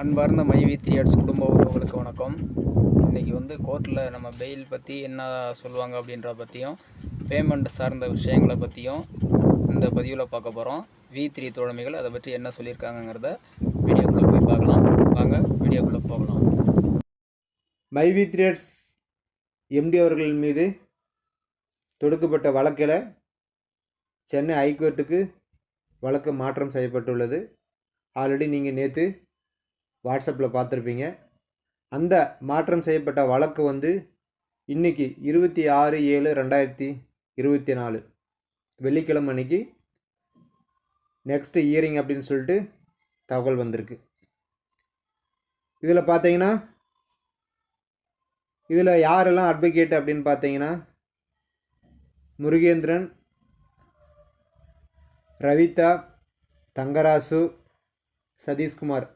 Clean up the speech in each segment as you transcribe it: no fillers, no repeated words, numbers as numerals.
அன்பார்ந்த மைவி த்ரீ குடும்ப உறவுகளுக்கு வணக்கம். இன்றைக்கி வந்து கோர்ட்டில் நம்ம பெயில் பற்றி என்ன சொல்லுவாங்க அப்படின்ற பற்றியும் பேமெண்ட் சார்ந்த விஷயங்களை பற்றியும் இந்த பதிவில் பார்க்க போகிறோம். V3 தோழமைகள் அதை பற்றி என்ன சொல்லியிருக்காங்கங்கிறத வீடியோக்குள்ளே போய் பார்க்கலாம். வாங்க வீடியோக்குள்ளே போகலாம். மைவி த்ரீ எம்டி அவர்கள் மீது தொடுக்கப்பட்ட வழக்கில் சென்னை ஹைகோர்ட்டுக்கு வழக்கு மாற்றம் செய்யப்பட்டுள்ளது. ஆல்ரெடி நீங்கள் நேற்று வாட்ஸ்அப்பில் பார்த்துருப்பீங்க. அந்த மாற்றம் செய்யப்பட்ட வழக்கு வந்து இன்றைக்கி 26/7/2024 வெள்ளிக்கிழமை அன்னைக்கு நெக்ஸ்ட்டு ஹியரிங் அப்படின்னு சொல்லிட்டு தகவல் வந்திருக்கு. இதில் பார்த்தீங்கன்னா இதில் யாரெல்லாம் அட்வொகேட் அப்படின்னு பார்த்தீங்கன்னா முருகேந்திரன், ரவிதா, தங்கராசு, சதீஷ்குமார்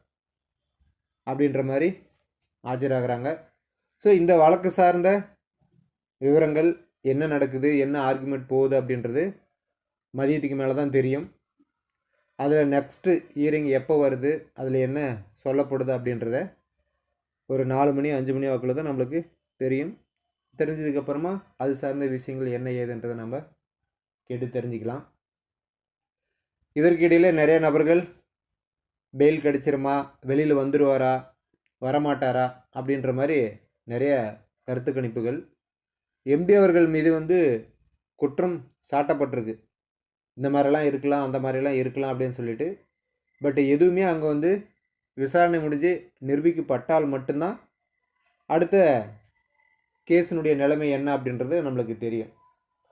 அப்படின்ற மாதிரி ஆஜராகிறாங்க. ஸோ இந்த வழக்கு சார்ந்த விவரங்கள் என்ன நடக்குது, என்ன ஆர்குமெண்ட் போகுது அப்படின்றது மதியத்துக்கு மேலே தான் தெரியும். அதில் நெக்ஸ்ட்டு ஹியரிங் எப்போ வருது, அதில் என்ன சொல்லப்படுது அப்படின்றத ஒரு 4 மணி 5 மணி வாக்கில் தான் நம்மளுக்கு தெரியும். தெரிஞ்சதுக்கப்புறமா அது சார்ந்த விஷயங்கள் என்ன ஏதுன்றதை நம்ம கேட்டு தெரிஞ்சுக்கலாம். இதற்கிடையில் நிறைய நபர்கள் பெயில் கிடச்சிருமா, வெளியில் வந்துடுவாரா, வரமாட்டாரா அப்படின்ற மாதிரி நிறைய கருத்து கணிப்புகள். எம்டி அவர்கள் மீது வந்து குற்றம் சாட்டப்பட்டிருக்கு. இந்த மாதிரிலாம் இருக்கலாம், அந்த மாதிரிலாம் இருக்கலாம் அப்படின்னு சொல்லிட்டு. பட் எதுவுமே அங்கே வந்து விசாரணை முடிஞ்சு நிரூபிக்கப்பட்டால் மட்டும்தான் அடுத்த கேஸினுடைய நிலைமை என்ன அப்படின்றது நம்மளுக்கு தெரியும்.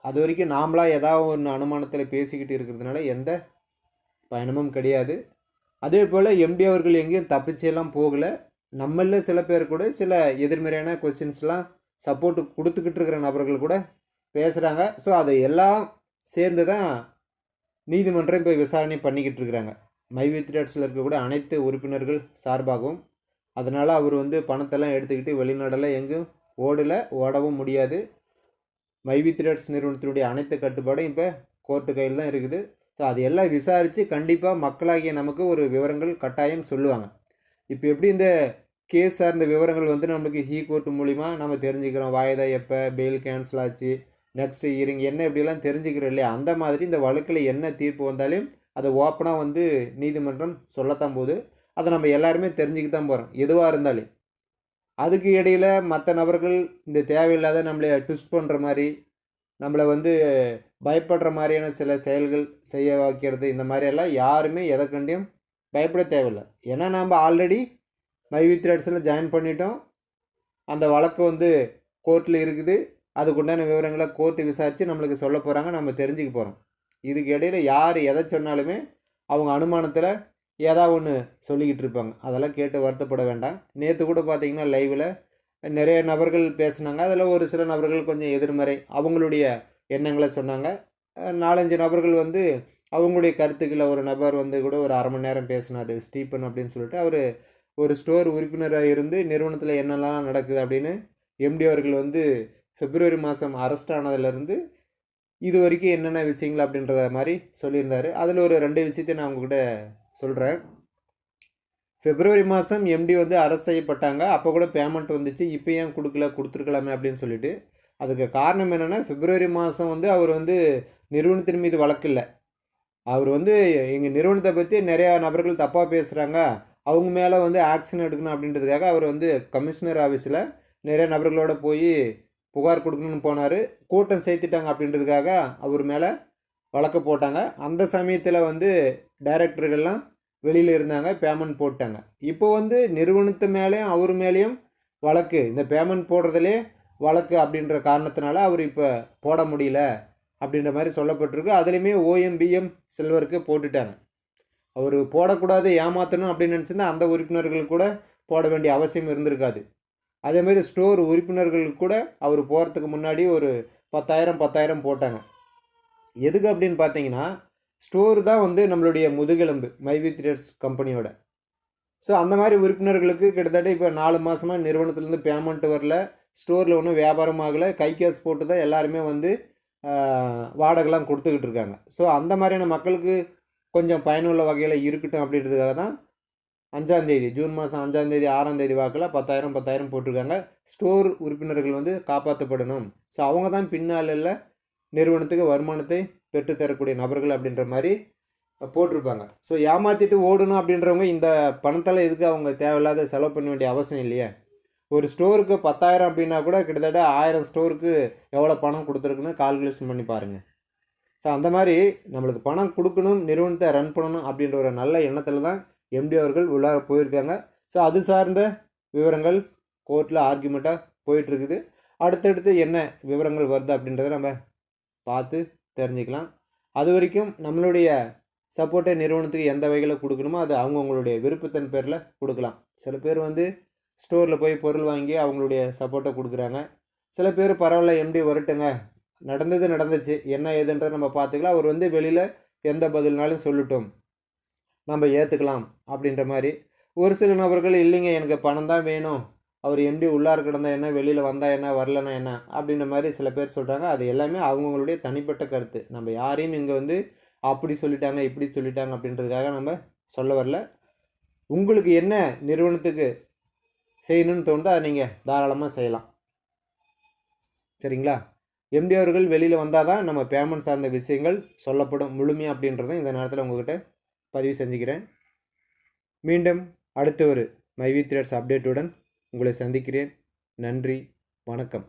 அது வரைக்கும் நாமளாக ஏதாவது ஒன்று அனுமானத்தில் பேசிக்கிட்டு இருக்கிறதுனால எந்த பயணமும் கிடையாது. அதே போல் எம்டி அவர்கள் எங்கேயும் தப்பிச்செல்லாம் போகலை. நம்மளில் சில பேர் கூட சில எதிர்மறையான கொஸ்டின்ஸ்லாம் சப்போர்ட்டு கொடுத்துக்கிட்டு இருக்கிற நபர்கள் கூட பேசுகிறாங்க. ஸோ அதை எல்லாம் சேர்ந்து தான் நீதிமன்றம் இப்போ விசாரணை பண்ணிக்கிட்டு இருக்கிறாங்க. மைவி த்ரீ இருக்கக்கூடிய அனைத்து உறுப்பினர்கள் சார்பாகவும். அதனால் அவர் வந்து பணத்தெல்லாம் எடுத்துக்கிட்டு வெளிநாடெல்லாம் எங்கேயும் ஓடவும் முடியாது. மைவி த்ரீ நிறுவனத்தினுடைய அனைத்து கட்டுப்பாடும் இப்போ கோர்ட்டு கையில் தான் இருக்குது. ஸோ அது எல்லாம் விசாரித்து கண்டிப்பாக மக்களாகிய நமக்கு ஒரு விவரங்கள் கட்டாயம் சொல்லுவாங்க. இப்போ எப்படி இந்த கேஸ் சார்ந்த விவரங்கள் வந்து நம்மளுக்கு கோர்ட் மூலிமா நம்ம தெரிஞ்சுக்கிறோம், வாய்தா எப்போ, பெயில் கேன்சல் ஆச்சு, நெக்ஸ்ட் ஹியரிங் என்ன இப்படிலாம் தெரிஞ்சுக்கிறோம் இல்லையா, அந்த மாதிரி இந்த வழக்கில் என்ன தீர்ப்பு வந்தாலும் அதை ஓப்பனாக வந்து நீதிமன்றம் சொல்லத்தான் போகுது. அதை நம்ம எல்லாருமே தெரிஞ்சுக்க தான் போகிறோம் எதுவாக இருந்தாலும். அதுக்கு இடையில் மற்ற நபர்கள் இந்த தேவையில்லாத நம்மளை ட்விஸ்ட் பண்ணுற மாதிரி, நம்மளை வந்து பயப்படுற மாதிரியான சில செயல்கள் செய்ய வைக்கிறது, இந்த மாதிரியெல்லாம் யாருமே எதை கண்டியும் பயப்பட தேவையில்லை. ஏன்னா நாம் ஆல்ரெடி மைவி த்ரீ ஜாயின் பண்ணிட்டோம். அந்த வழக்கு வந்து கோர்ட்டில் இருக்குது. அதுக்குண்டான விவரங்களை கோர்ட்டு விசாரித்து நம்மளுக்கு சொல்ல போகிறாங்க, நம்ம தெரிஞ்சுக்க போகிறோம். இதுக்கு இடையில் யார் எதை சொன்னாலுமே அவங்க அனுமானத்தில் ஏதாவது ஒன்று சொல்லிக்கிட்டு இருப்பாங்க. அதெல்லாம் கேட்டு வருத்தப்பட வேண்டாம். நேற்று கூட பார்த்திங்கன்னா லைவில் நிறைய நபர்கள் பேசுனாங்க. அதில் ஒரு சில நபர்கள் கொஞ்சம் எதிர்மறை அவங்களுடைய எண்ணங்களை சொன்னாங்க. 4-5 நபர்கள் வந்து அவங்களுடைய கருத்துக்களை, ஒரு நபர் வந்து கூட ஒரு அரை மணி நேரம் பேசினார், ஸ்டீபன் அப்படின்னு சொல்லிட்டு. அவர் ஒரு ஸ்டோர் உறுப்பினராக இருந்து நிறுவனத்தில் என்னெல்லாம் நடக்குது அப்படின்னு எம்டி அவர்கள் வந்து பிப்ரவரி மாதம் அரெஸ்ட் ஆனதுலேருந்து இது வரைக்கும் என்னென்ன விஷயங்கள் அப்படின்றத மாதிரி சொல்லியிருந்தார். அதில் ஒரு 2 விஷயத்தை நான் உங்ககிட்ட சொல்கிறேன். பிப்ரவரி மாதம் எம்டி வந்து அரெஸ்ட் செய்யப்பட்டாங்க. அப்போ கூட பேமெண்ட் வந்துச்சு, இப்போ ஏன் கொடுத்துருக்கலாமே அப்படின்னு சொல்லிட்டு. அதுக்கு காரணம் என்னென்னா, பிப்ரவரி மாதம் வந்து அவர் வந்து நிறுவனத்தின் மீது வழக்கு இல்லை. அவர் வந்து எங்கள் நிறுவனத்தை பற்றி நிறையா நபர்கள் தப்பாக பேசுகிறாங்க, அவங்க மேலே வந்து ஆக்ஷன் எடுக்கணும் அப்படின்றதுக்காக அவர் வந்து கமிஷனர் ஆஃபீஸில் நிறைய நபர்களோடு போய் புகார் கொடுக்கணும்னு போனார். கூட்டம் சேர்த்துட்டாங்க அப்படின்றதுக்காக அவர் மேலே வழக்கு போட்டாங்க. அந்த சமயத்தில் வந்து டைரக்டர்கள்லாம் வெளியில் இருந்தாங்க, பேமெண்ட் போட்டாங்க. இப்போ வந்து நிறுவனத்து மேலேயும் அவர் மேலேயும் வழக்கு, இந்த பேமெண்ட் போடுறதுலே வழக்கு அப்படின்ற காரணத்தினால அவர் இப்போ போட முடியல அப்படின்ற மாதிரி சொல்லப்பட்டிருக்கு. அதுலேயுமே OMBM சில்வருக்கு போட்டுட்டாங்க. அவர் போடக்கூடாது, ஏமாற்றணும் அப்படின்னு நினச்சிருந்தா அந்த உறுப்பினர்கள் கூட போட வேண்டிய அவசியம் இருந்திருக்காது. அதேமாதிரி ஸ்டோர் உறுப்பினர்கள் கூட அவர் போகிறதுக்கு முன்னாடி ஒரு 10,000 போட்டாங்க. எதுக்கு அப்படின்னு பார்த்தீங்கன்னா, ஸ்டோர் தான் வந்து நம்மளுடைய முதுகெலும்பு மைவி த்ரீ கம்பெனியோட. ஸோ அந்த மாதிரி உறுப்பினர்களுக்கு கிட்டத்தட்ட இப்போ 4 மாதமாக நிறுவனத்துலேருந்து பேமெண்ட் வரல, ஸ்டோரில் ஒன்றும் வியாபாரம் ஆகலை, கை கேஸ் போட்டு தான் எல்லாருமே வந்து வாடகைலாம் கொடுத்துக்கிட்டு இருக்காங்க. ஸோ அந்த மாதிரியான மக்களுக்கு கொஞ்சம் பயனுள்ள வகையில் இருக்கட்டும் அப்படின்றதுக்காக தான் 5ஆம் தேதி ஜூன் மாதம் 5ஆம் தேதி 6ஆம் தேதி வாக்கில் 10,000 போட்டிருக்காங்க. ஸ்டோர் உறுப்பினர்கள் வந்து காப்பாற்றப்படணும். ஸோ அவங்க தான் பின்னாளில் நிறுவனத்துக்கு வருமானத்தை பெற்றுத்தரக்கூடிய நபர்கள் அப்படின்ற மாதிரி போட்டிருப்பாங்க. ஸோ ஏமாற்றிட்டு ஓடணும் அப்படின்றவங்க இந்த பணத்தால் எதுக்கு அவங்க தேவையில்லாத செலவு பண்ண வேண்டிய அவசியம் இல்லையே. ஒரு ஸ்டோருக்கு 10,000 அப்படின்னா கூட கிட்டத்தட்ட 1000 ஸ்டோருக்கு எவ்வளோ பணம் கொடுத்துருக்குன்னு கால்குலேஷன் பண்ணி பாருங்கள். ஸோ அந்த மாதிரி நம்மளுக்கு பணம் கொடுக்கணும், நிறுவனத்தை ரன் பண்ணணும் அப்படின்ற ஒரு நல்ல எண்ணத்தில் தான் எம்டி அவர்கள் உள்ளார போயிருக்காங்க. ஸோ அது சார்ந்த விவரங்கள் கோர்ட்டில் ஆர்கியூமெண்ட்டாக போயிட்டுருக்குது. அடுத்தடுத்து என்ன விவரங்கள் வருது அப்படின்றத நம்ம பார்த்து தெரிஞ்சுக்கலாம். அது வரைக்கும் நம்மளுடைய சப்போர்ட்டை நிறுவனத்துக்கு எந்த வகையில் கொடுக்கணுமோ அது அவங்கவுங்களுடைய விருப்பத்தின் பேரில் கொடுக்கலாம். சில பேர் வந்து ஸ்டோரில் போய் பொருள் வாங்கி அவங்களுடைய சப்போர்ட்டை கொடுக்குறாங்க. சில பேர் பரவாயில்ல எம்டி வரட்டுங்க, நடந்தது நடந்துச்சு, என்ன ஏதுன்றதை நம்ம பார்த்துக்கலாம், அவர் வந்து வெளியில் எந்த பதில்னாலும் சொல்லட்டும், நம்ம ஏற்றுக்கலாம் அப்படின்ற மாதிரி. ஒரு சில நபர்கள் இல்லைங்க எனக்கு பணம் தான் வேணும், அவர் எம்டி உள்ளார கிடந்தா என்ன, வெளியில் வந்தால் என்ன, வரலன்னா என்ன அப்படின்ற மாதிரி சில பேர் சொல்கிறாங்க. அது எல்லாமே அவங்கவுங்களுடைய தனிப்பட்ட கருத்து. நம்ம யாரையும் இங்கே வந்து அப்படி சொல்லிட்டாங்க இப்படி சொல்லிட்டாங்க அப்படின்றதுக்காக நம்ம சொல்ல வரல. உங்களுக்கு என்ன நிறுவனத்துக்கு செய்யணும்னு தோணுதோ அதை நீங்கள் தாராளமாக செய்யலாம். சரிங்களா? எம்டி அவர்கள் வெளியில் வந்தால் தான் நம்ம பேமெண்ட் சார்ந்த விஷயங்கள் சொல்லப்படும் முழுமையாக அப்படின்றதும் இந்த நேரத்தில் உங்கள்கிட்ட பதிவு செஞ்சுக்கிறேன். மீண்டும் அடுத்த ஒரு மைவி த்ரெட்ஸ் அப்டேட்டுடன் உங்களை சந்திக்கிறேன். நன்றி, வணக்கம்.